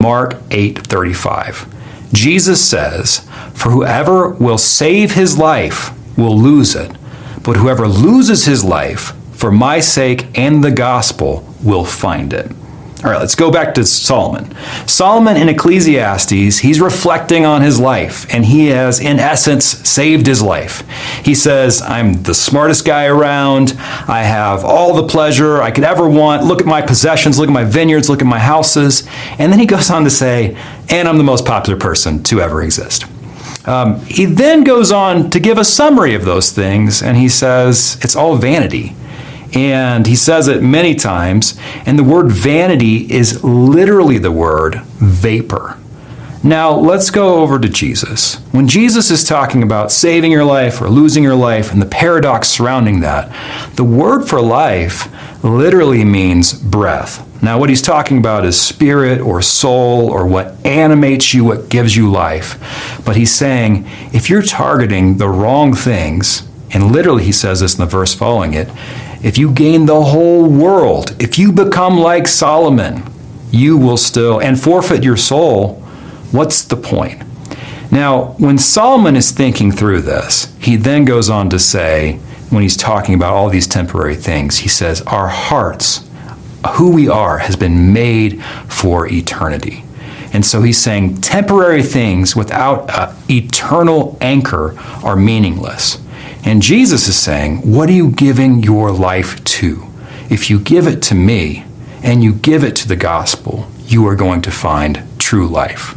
Mark 8:35. Jesus says, "For whoever will save his life will lose it, but whoever loses his life for my sake and the gospel will find it." All right, let's go back to Solomon. Solomon in Ecclesiastes, he's reflecting on his life, and he has, in essence, saved his life. He says, "I'm the smartest guy around. I have all the pleasure I could ever want. Look at my possessions, look at my vineyards, look at my houses." And then he goes on to say, "And I'm the most popular person to ever exist." He then goes on to give a summary of those things, and he says, it's all vanity. And he says it many times, and the word vanity is literally the word vapor. Now, let's go over to Jesus. When Jesus is talking about saving your life or losing your life and the paradox surrounding that, the word for life literally means breath. Now, what he's talking about is spirit or soul or what animates you, what gives you life. But he's saying, if you're targeting the wrong things, and literally he says this in the verse following it, if you gain the whole world, if you become like Solomon, you will still, and forfeit your soul, what's the point? Now, when Solomon is thinking through this, he then goes on to say, when he's talking about all these temporary things, he says, our hearts, who we are, has been made for eternity. And so he's saying temporary things without an eternal anchor are meaningless. And Jesus is saying, what are you giving your life to? If you give it to me and you give it to the gospel, you are going to find true life.